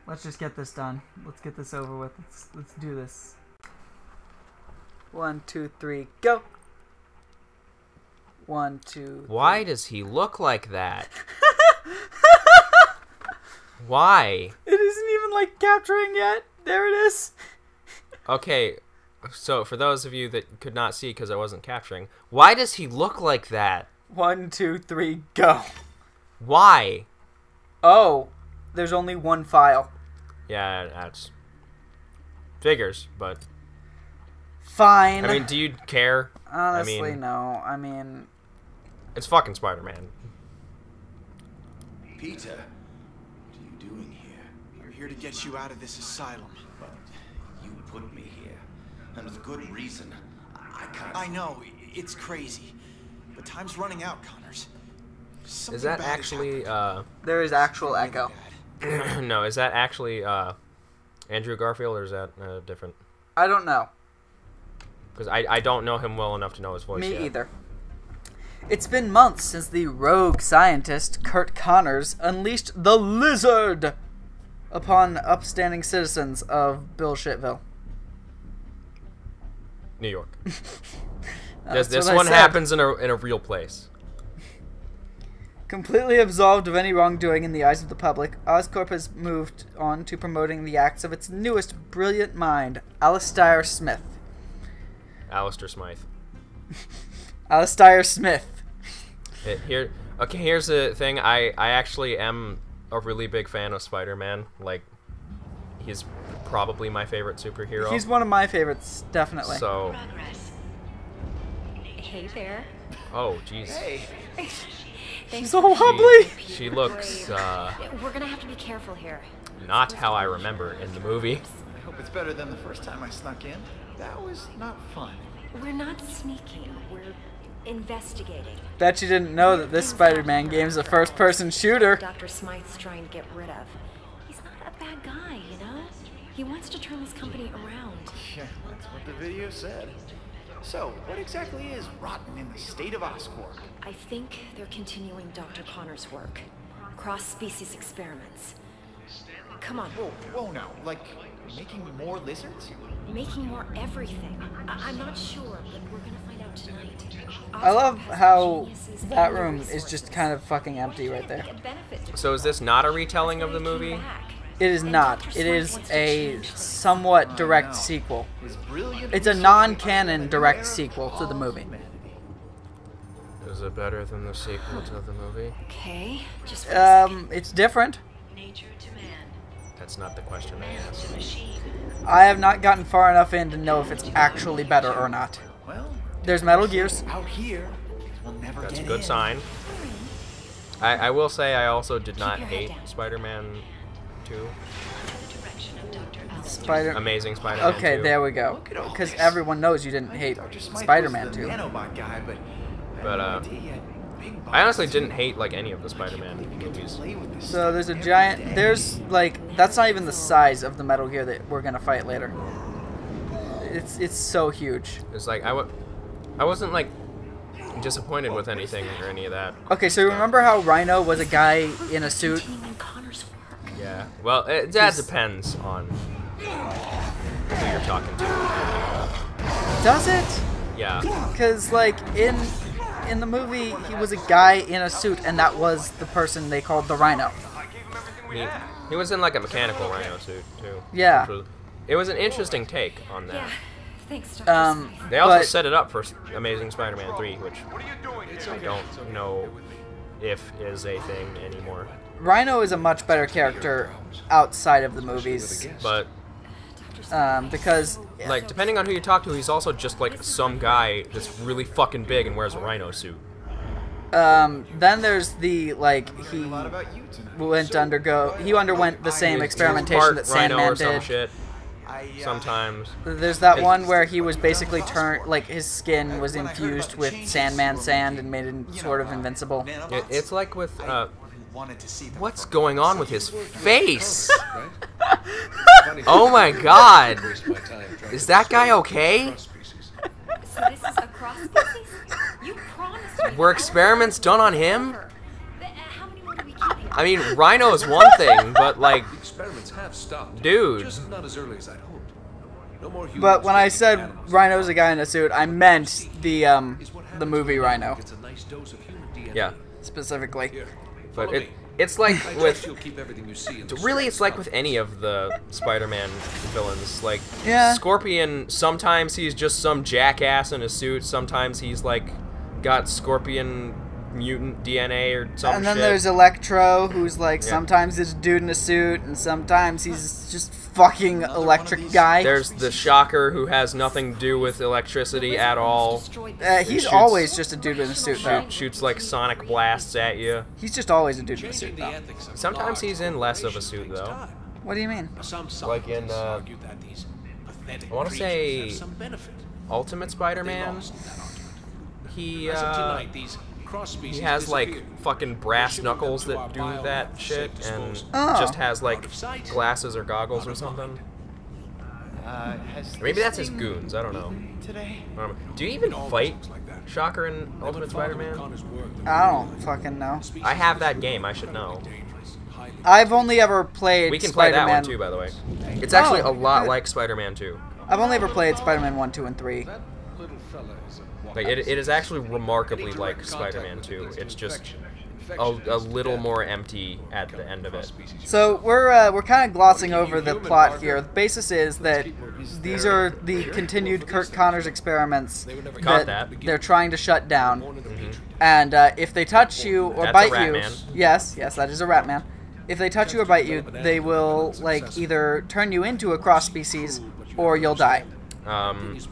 Let's just get this done. Let's get this over with. Let's do this. 1, 2, 3, go. 1, 2. Why does he look like that? Why? It isn't even like capturing yet. There it is. Okay, so for those of you that could not see because I wasn't capturing, why does he look like that? 1, 2, 3, go. Why? Oh, there's only one file. Yeah, that's figures, but fine. I mean, do you care? Honestly, no. I mean, it's fucking Spider-Man. Peter, what are you doing here? We're here to get you out of this asylum. But you put me here, and with good reason. I can't. I know, it's crazy, but time's running out, Connors. Is that actually, there is actual echo. no, is that actually, Andrew Garfield, or is that, different? I don't know. Because I don't know him well enough to know his voice Me yet. either. It's been months since the rogue scientist, Kurt Connors, unleashed the lizard upon upstanding citizens of Bullshitville. New York. That's this what I one said. happens in a real place. Completely absolved of any wrongdoing in the eyes of the public, Oscorp has moved on to promoting the acts of its newest brilliant mind, Alistair Smith. Alistair Smythe. Alistair Smith. Okay, here's the thing. I actually am a really big fan of Spider-Man. Like, he's probably my favorite superhero. He's one of my favorites, definitely. So. Hey there. Oh, jeez. Hey. Thanks So for wobbly. She looks, We're gonna have to be careful here. not how I remember in the movie. I hope it's better than the first time I snuck in. That was not fun. We're not sneaking. We're investigating. Bet you didn't know that this Spider-Man game is a first-person shooter. Dr. Smythe's trying to get rid of. He's not a bad guy, you know? He wants to turn this company around. Yeah, that's what the video said. So, what exactly is rotten in the state of Oscorp? I think they're continuing Dr. Connor's work. Cross-species experiments. Come on. Whoa now, like making more lizards? Making more everything. I'm not sure, but we're gonna find out tonight. I love how that room is just kind of fucking empty right there. So is this not a retelling of the movie? It is not. It is a somewhat direct sequel. His brilliant It's a non-canon direct sequel to the movie. Is it better than the sequel to the movie? Okay, just wait a second. It's different. That's not the question I asked. I have not gotten far enough in to know if it's actually better or not. Well, There's Metal Gears. out here, we'll never That's a get good in. sign. I will say I also did not hate Spider-Man 2. Amazing Spider-Man 2. Okay, there we go. Because everyone knows you didn't hate Spider-Man 2. Nanobot guy, but But, I honestly didn't hate, like, any of the Spider-Man movies. So there's a giant... There's, like... That's not even the size of the Metal Gear that we're gonna fight later. It's so huge. It's like, I wasn't, like, disappointed with anything or any of that. Okay, so remember how Rhino was a guy in a suit? Continuing Connor's work. Yeah. Well, that depends on who you're talking to. Does it? Yeah. Because, like, in the movie, he was a guy in a suit, and that was the person they called the Rhino. He was in, like, a mechanical Rhino suit, too. Yeah. It was an interesting take on that. Yeah, thanks, Dr. Smythe. They also But- set it up for Amazing Spider-Man 3, which I don't know if is a thing anymore. Rhino is a much better character outside of the movies, But, because like, depending on who you talk to, he's also just, like, some guy that's really fucking big and wears a Rhino suit. then there's the, like, he a lot about you tonight. underwent the same He's experimentation part that Rhino Sandman or some did. shit. Sometimes. There's that one where he was basically like his skin was infused with Sandman sand and made him sort of invincible. It's like with, what's going on with his face? Oh my god! Is that guy okay? So this is a cross species? You promised me. Were experiments done on him? How many more do we keep here? I mean, Rhino is one thing, but, like, movements have stopped. Dude. Just not as early as I'd hoped. No more humans. But when I said animals. Rhino's a guy in a suit, I meant the movie Rhino It's a nice dose of human DNA. Yeah. specifically. Here, But follow me. it's like I with... trust you'll keep everything you see in the Really, it's straight like with any of the Spider-Man villains. Like, Yeah. Scorpion, sometimes he's just some jackass in a suit. Sometimes he's, like, got Scorpion mutant DNA or some And then shit. there's Electro, who's like Yeah. sometimes he's a dude in a suit, and sometimes he's just fucking electric guy. There's the Shocker, who has nothing to do with electricity at all. He's shoots- always just a dude in a suit, though. Shoots, like, sonic blasts at you. He's just always a dude in a suit, Changing the though. ethics of Sometimes large he's in less of a corporations suit, takes though. time. What do you mean? Some Like in, scientists argue that these pathetic I wanna creatures say have some benefit. Ultimate They Spider-Man, lost in that argument. he, As of tonight, these cross-species he has, like, disappeared. fucking brass Shipping them knuckles to our that do biomass that for shit, safe and disposal. Oh. just has, like, Out of sight, glasses or goggles out or of something. mind. Maybe this that's his thing goons, I don't know. Today? I don't know. Do you even All fight things like that. Shocker in Ultimate Spider-Man? I don't fucking know. I have that game, I should know. I've only ever played We can play that Spider-Man. one too, by the way. It's actually a lot good. like Spider-Man 2. I've only ever played Spider-Man 1, 2, and 3. That little fella is a Like, it is actually remarkably like Spider-Man 2. It's just a little more empty at the end of it. So we're kind of glossing over the plot here. The basis is that these are the continued Kurt Connors experiments Caught that that. they're trying to shut down. And if they touch you or That's a bite rat you, man. yes, that is a rat man. If they touch you or bite you, they will like either turn you into a cross species or you'll die.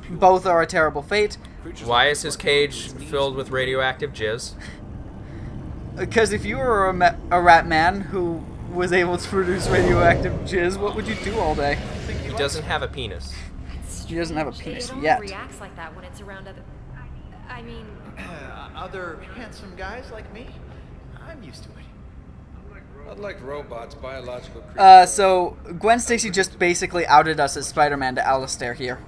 Both are a terrible fate. Why is his cage filled with radioactive jizz? Because if you were a rat man who was able to produce radioactive jizz, what would you do all day? He doesn't have a penis. He doesn't have a penis It only yet. reacts like that when it's around other. I mean, Other handsome guys like me? I'm used to it. Unlike robots, biological creatures. So Gwen Stacy just basically outed us as Spider-Man to Alistair here.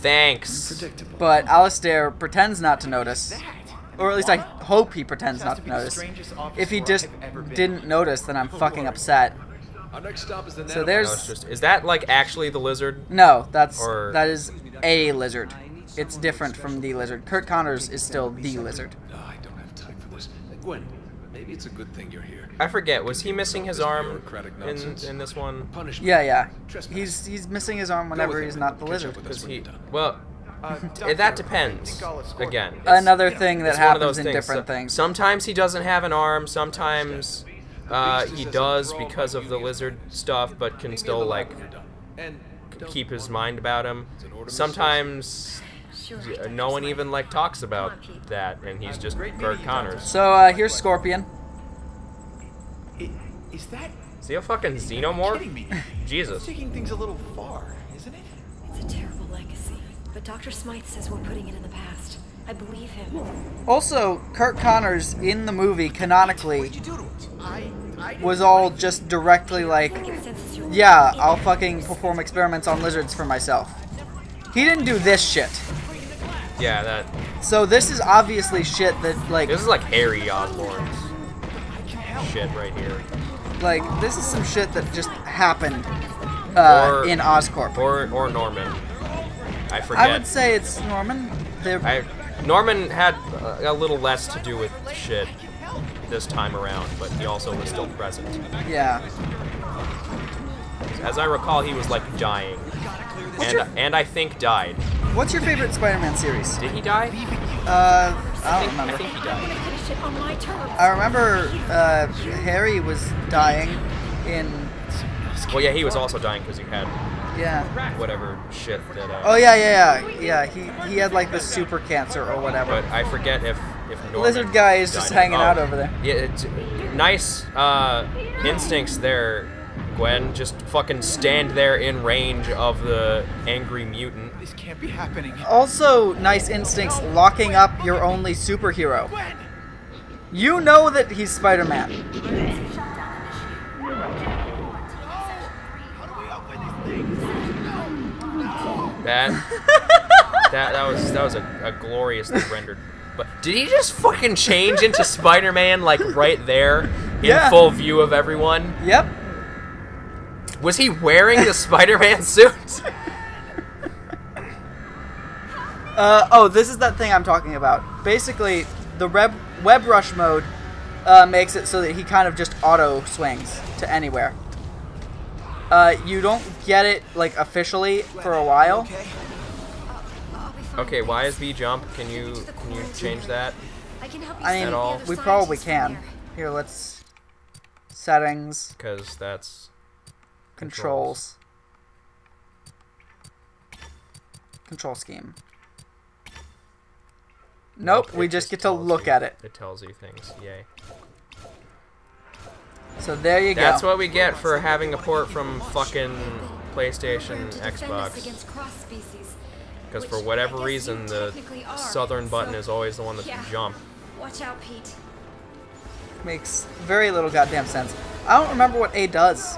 Thanks. Predictable. But Alistair pretends not to notice. Or at least I hope he pretends not to notice. If he just didn't notice, then I'm fucking upset. Our next stop is the So nano- No, there's... it's just, is that like actually the lizard? No, that is a lizard. It's different from the lizard. Kurt Connors is still the lizard. No, I don't have time for this. Gwen, maybe it's a good thing you're here. I forget. Was he missing his arm Bureaucratic nonsense. in this one? Punishment. Yeah. Trespass. He's missing his arm Go whenever with he's him. not the Catch lizard. up with us Because when he, you're done. well, Doctor, that I depends. think I'll escort Again, you. Another thing that it's one of happens those in things. different So- things. Sometimes he doesn't have an arm. Sometimes he does because of the lizard stuff, but can still like And keep his mind about him. Sometimes sure. no one even like talks about that, and he's just Kurt Connors. So here's Scorpion. Is that... Is he a fucking kidding xenomorph? me? Jesus. It's taking things a little far, isn't it? It's a terrible legacy. But Dr. Smythe says we're putting it in the past. I believe him. Also, Kurt Connors in the movie canonically What'd you do to it? I was all just directly like, It senses your yeah, I'll fucking perform experiments on lizards for myself. He didn't do this shit. Yeah, that. So this is obviously shit that like This is like Harry Osborn's shit right here. this is some shit that just happened Or- in Oscorp. Or Norman. I forget. I would say it's Norman. Norman had a little less to do with shit this time around, but he also was still present. Yeah. As I recall, he was like dying, and I think died. What's your favorite Spider-Man series? Did he die? I don't I remember. think he I'm died. gonna finish it on my terms. I remember Harry was dying in Well, yeah, he was also dying because he had yeah. whatever shit that. Oh yeah. He had like the super cancer or whatever. But I forget if Norman Lizard guy is just died. hanging out over there. Yeah, it's nice instincts there, Gwen. Just fucking stand there in range of the angry mutant. This can't be happening. Also, nice instincts locking up your only superhero. You know that he's Spider-Man. That was a gloriously rendered. But did he just fucking change into Spider-Man like right there in Yeah. full view of everyone? Yep. Was he wearing the Spider-Man suit? Oh, this is that thing I'm talking about. Basically, the web rush mode makes it so that he kind of just auto swings to anywhere. You don't get it like officially for a while. Okay, why is B jump? Can you change that? I mean, we probably can. Here, let's settings. Because that's controls. Control scheme. Nope, we just get to look at it. It tells you things. Yay. So there you go. That's what we get for having a port from fucking PlayStation, Xbox. Because for whatever reason, the southern button is always the one that's jump. Watch out, Pete. Makes very little goddamn sense. I don't remember what A does.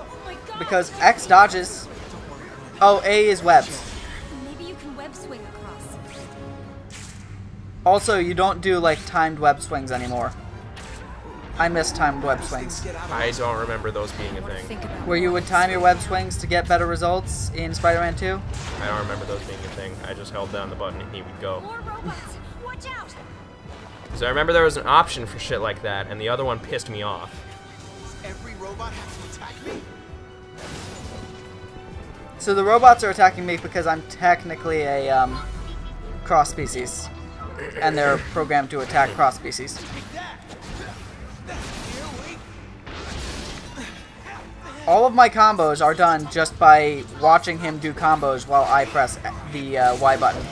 Because X dodges. Oh, A is webs. Maybe you can web swing across. Also, you don't do like timed web swings anymore. I miss timed web swings. I don't remember those being a thing. Where you would time your web swings to get better results in Spider-Man 2? I don't remember those being a thing. I just held down the button and he would go. More robots. Watch out. So I remember there was an option for shit like that, and the other one pissed me off. Every robot has to attack me? So the robots are attacking me because I'm technically a cross-species. And they're programmed to attack cross-species. All of my combos are done just by watching him do combos while I press the Y button.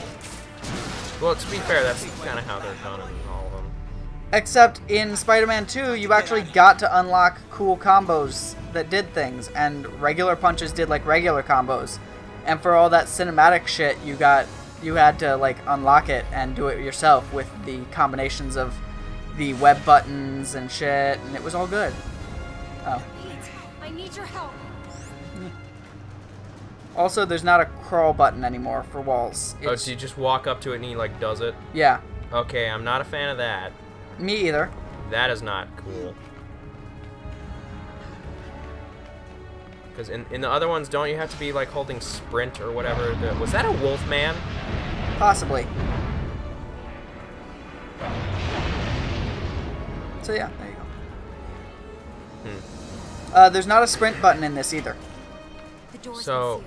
Well, to be fair, that's kind of how they're done in all of them. Except in Spider-Man 2, you actually got to unlock cool combos that did things, and regular punches did like regular combos. And for all that cinematic shit, you had to like unlock it and do it yourself with the combinations of the web buttons and shit, and it was all good. Oh. I need your help. Also, there's not a crawl button anymore for walls. Oh, so you just walk up to it and he like does it? Yeah. Okay, I'm not a fan of that. Me either. That is not cool. Because in the other ones, don't you have to be like holding sprint or whatever? Was that a wolf man? Possibly. So yeah, there you go. There's not a sprint button in this either. So,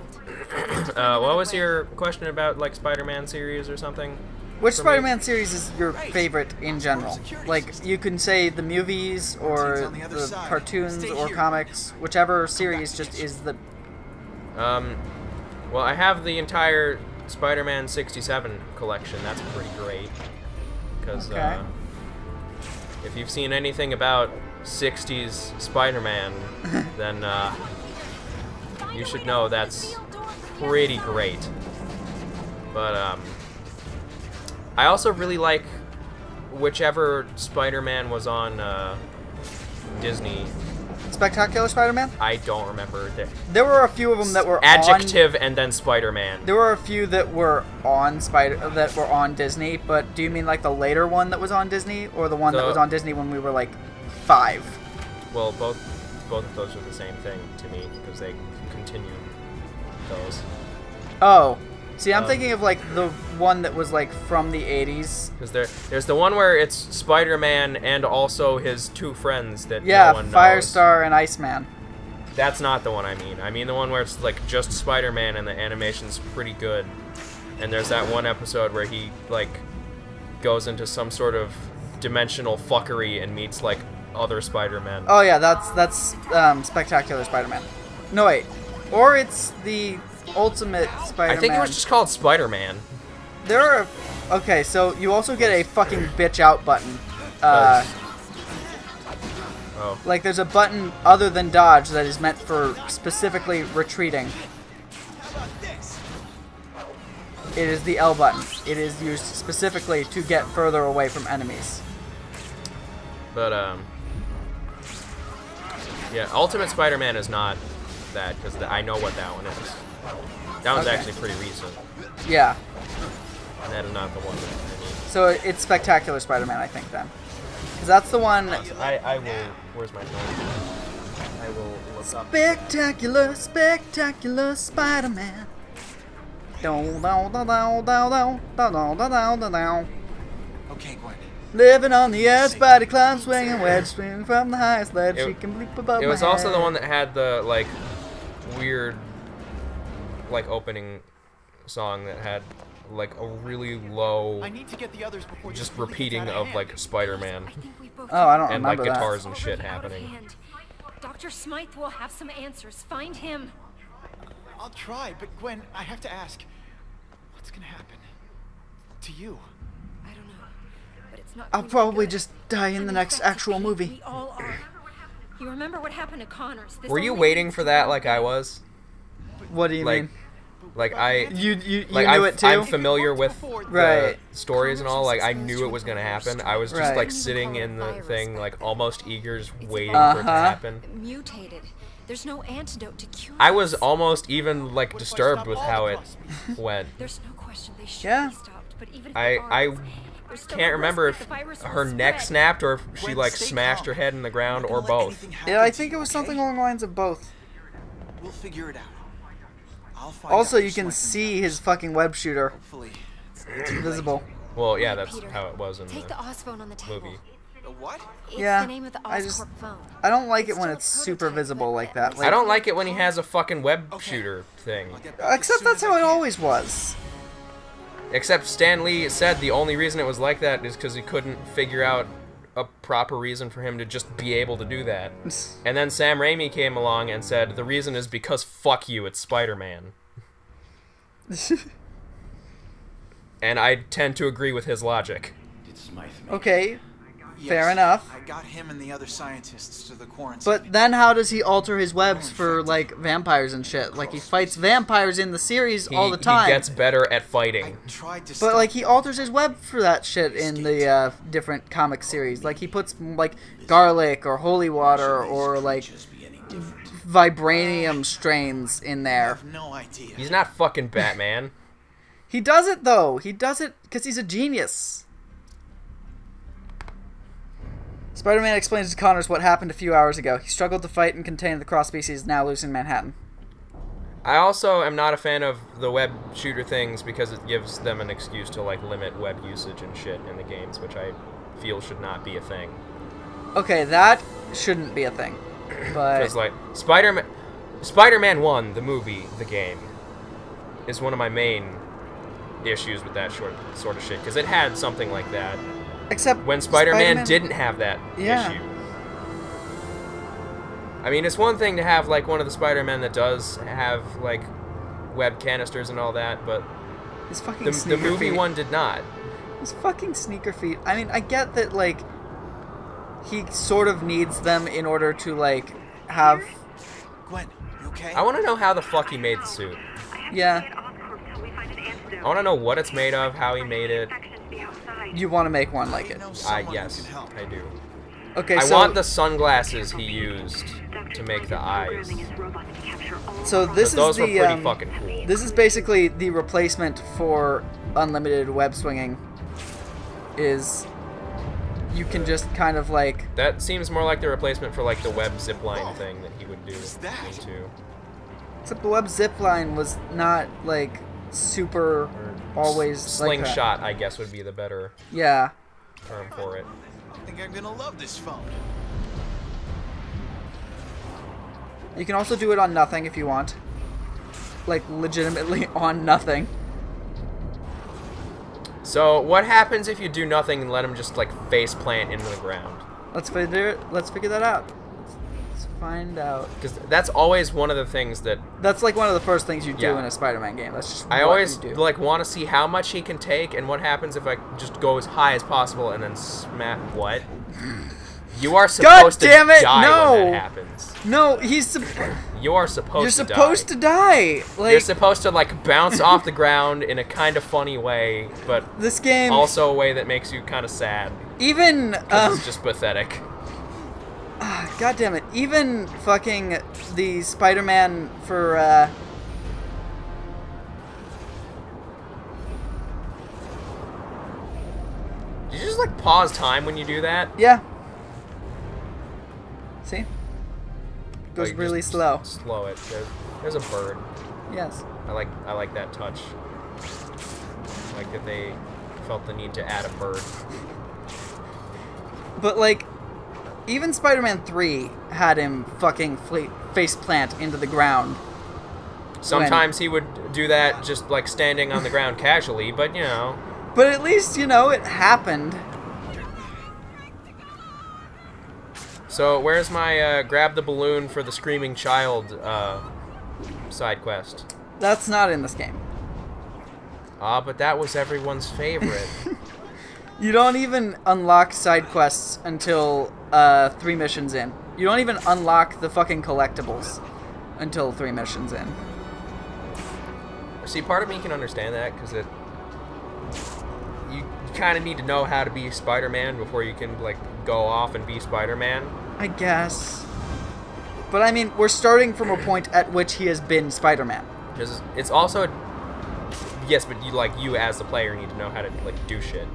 what was your question about like Spider-Man series or something? Which Spider-Man series is your favorite in general? Like, you can say the movies or the cartoons or comics, whichever series just is the... Well, I have the entire Spider-Man 67 collection. That's pretty great. Because, if you've seen anything about 60s Spider-Man, then, you should know that's pretty great. But, I also really like whichever Spider-Man was on Disney. Spectacular Spider-Man? I don't remember. There were a few of them that were Adjective and then Spider-Man. There were a few that were on Disney, but do you mean like the later one that was on Disney, or the one that was on Disney when we were like 5? Well, both of those are the same thing to me because they continue those. Oh. See, I'm thinking of like the one that was like from the 80s. Because there's the one where it's Spider-Man and also his two friends that no one knows. Firestar and Iceman. That's not the one I mean. I mean the one where it's like just Spider-Man and the animation's pretty good. And there's that one episode where he like goes into some sort of dimensional fuckery and meets like other Spider-Men. Oh yeah, that's Spectacular Spider-Man. No wait, or it's the Ultimate Spider-Man. I think it was just called Spider-Man. There are... Okay, so you also get a fucking bitch out button. Like, there's a button other than dodge that is meant for specifically retreating. It is the L button. It is used specifically to get further away from enemies. But, yeah, Ultimate Spider-Man is not that, because I know what that one is. That one's actually pretty recent. Yeah. And that is not the one that I mean. So it's Spectacular Spider-Man, I think, then. Because that's the one... I will... Where's my phone? I will look up. Spectacular, spectacular Spider-Man. Okay, Gwen. Living on the edge, Spidey climbs, swinging wedge, swinging from the highest ledge. She can leap above It was my also head. the one that had the like weird, like opening song that had like a really low, I need to get the others before just this really gets repeating out of hand. like Spider-Man I think we both Oh, I don't and like remember guitars that. and shit Already out of happening. hand. Dr. Smythe will have some answers. Find him. I'll try, but Gwen, I have to ask, what's gonna happen to you? I don't know, but it's not. I'll going to be probably good. just die in I'm the next infected, actual Pete. movie. We all are. You remember what happened to Connors? This Were you only waiting leads for to that one like I thing. was? What do you Like, mean? like I You like knew it too? I'm familiar with Right. the stories and all. Like I knew it was gonna happen. I was just Right. like sitting in the thing, like almost eager, just waiting about for it to Uh-huh. happen. Mutated. There's no antidote to cure. I was this. almost even like What if I disturbed stop with all how the it crossbreeds? went. There's no question they should Yeah. be stopped, but even if I they aren't, there's still a can't risk remember that if the virus will her neck spread. snapped or if she Gwen, like stay smashed calm. her head in the ground Not or gonna let both. anything happen Yeah, I to think you, it was okay? something along the lines of both. We'll figure it out. I'll find Also, Dr. you can Smythe see and his fucking web shooter. hopefully It's visible. Well, yeah, Hey, that's Peter, how it was in Take the Osphone on the table. movie. a what? It's Yeah, the name of the I just- Oscorp phone. I don't like it It's when still it's a super prototype, visible but like at that. least Like, I don't like it when he has a fucking web shooter thing. I'll get back as except soon that's as how I it can. always was. Except Stan Lee said the only reason it was like that is because he couldn't figure out a proper reason for him to just be able to do that. And then Sam Raimi came along and said the reason is because fuck you, it's Spider-Man. And I tend to agree with his logic. Did Smythe make Okay, Yes, fair enough. I got him and the other scientists to the quarantine. But then how does he alter his webs for, like, vampires and shit? Like, he fights vampires in the series all the time. He gets better at I fighting. tried to But, stop like, he alters his web for that shit in the different comic series. Like, he puts, like, garlic or holy water or, like, Just be any different. vibranium strains in I there. have no idea. He's not fucking Batman. He does it, though. He does it because he's a genius. Spider-Man explains to Connors what happened a few hours ago. He struggled to fight and contain the cross-species now loose in Manhattan. I also am not a fan of the web shooter things because it gives them an excuse to like limit web usage and shit in the games, which I feel should not be a thing. Okay, that shouldn't be a thing. But Because like Spider-Man 1, the movie, the game, is one of my main issues with that sort of shit because it had something like that. except When Spider-Man didn't have that Yeah. issue. I mean, it's one thing to have like one of the Spider-Men that does have like web canisters and all that, but his fucking the sneaker movie feet. one did not. His fucking sneaker feet. I mean, I get that, like, he sort of needs them in order to, like, have... Gwen, you okay? I want to know how the fuck he made the suit. Yeah, I want to know what it's made of, how he made it. you want to make one like it. know someone who Yes, can help. I do. Okay, I so... want the sunglasses he used to make the eyes. So this Those is were the, pretty fucking cool. This is basically the replacement for unlimited web swinging. Is... You can just kind of, like... That seems more like the replacement for like the web zipline thing that he would do that? into. Except the web zipline was not, like, super always like that. Slingshot, I guess, would be the better Yeah. term for it. I think I'm gonna love this phone. You can also do it on nothing if you want. Like, legitimately on nothing. So, what happens if you do nothing and let him just like face plant into the ground? Let's figure that out. Let's find out. Because that's always one of the things that That's like one of the first things you do Yeah. in a Spider-Man game. That's just I what always you do. like want to see how much he can take and what happens if I just go as high as possible and then smack what? You are supposed damn to it, die when no! that happens. No, You are supposed you're to supposed die. to die. Like, You're supposed to like bounce off the ground in a kind of funny way, but this game, also a way that makes you kind of sad. even, 'Cause it's just pathetic. God damn it, even fucking the Spider-Man for, Did you just like pause time when you do that? yeah. See? Goes Like, really just slow. Slow it. There's a bird. Yes. I like that touch. Like that they felt the need to add a bird. But, like, even Spider-Man 3 had him fucking face plant into the ground. Sometimes he would do that just, like, standing on the ground casually, but, you know. But at least, you know, it happened. So, where's my grab the balloon for the screaming child side quest? That's not in this game. Ah, but that was everyone's favorite. You don't even unlock side quests until 3 missions in. You don't even unlock the fucking collectibles until 3 missions in. See, part of me can understand that, because you kind of need to know how to be Spider-Man before you can, like, go off and be Spider-Man. I guess. But I mean, we're starting from a point at which he has been Spider-Man. Because it's also... Yes, but you as the player need to know how to, like, do shit.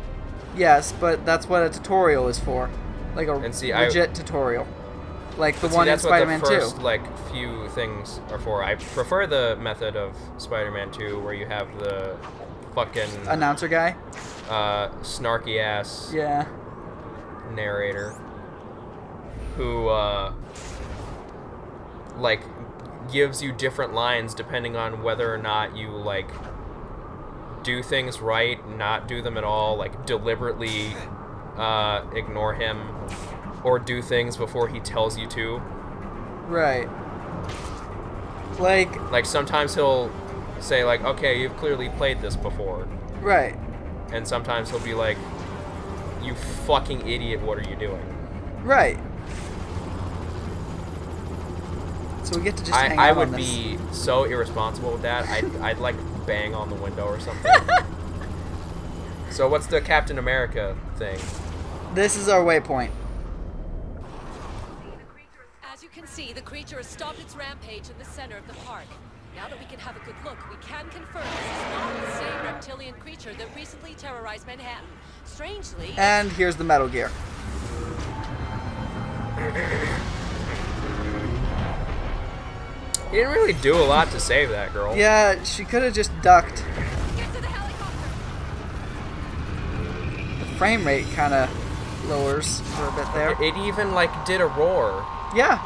Yes, but that's what a tutorial is for. Like a legit tutorial. Like the one in Spider-Man 2. That's what the first, like, few things are for. I prefer the method of Spider-Man 2 where you have the fucking... Announcer guy? Snarky-ass yeah. narrator who, like, gives you different lines depending on whether or not you, like, do things right, not do them at all, like, deliberately ignore him, or do things before he tells you to. Right. Like, sometimes he'll say, like, okay, you've clearly played this before. Right. And sometimes he'll be like, you fucking idiot, what are you doing? Right. So we get to just hang out on this. I would be so irresponsible with that. I'd like bang on the window or something. So what's the Captain America thing? This is our waypoint. As you can see, the creature has stopped its rampage in the center of the park. Now that we can have a good look, we can confirm this is not the same reptilian creature that recently terrorized Manhattan. Strangely... And here's the Metal Gear. He didn't really do a lot to save that girl. Yeah, she could have just ducked. Get to the helicopter! The frame rate kind of lowers for a bit there. It even, like, did a roar. Yeah.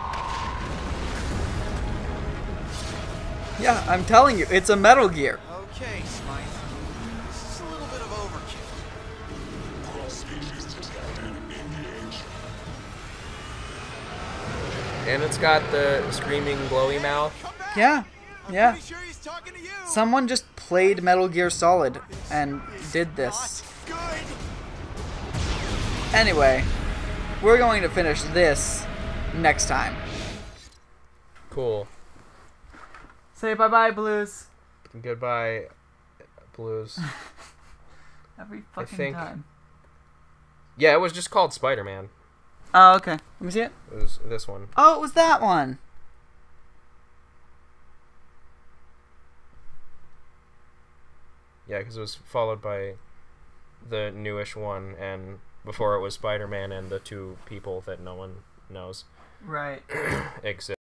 Yeah, I'm telling you, it's a Metal Gear. Okay, Smythe. This is a little bit of overkill. And it's got the screaming glowy mouth. Yeah, yeah. Pretty sure he's talking to you. Someone just played Metal Gear Solid and did this. Good. Anyway, we're going to finish this next time. Cool. Say bye-bye, Blues. Goodbye, Blues. Every fucking think- time. Yeah, it was just called Spider-Man. Oh, okay. Let me see it. It was this one. Oh, it was that one. Yeah, because it was followed by the newish one, and before it was Spider-Man and the 2 people that no one knows Right. exist.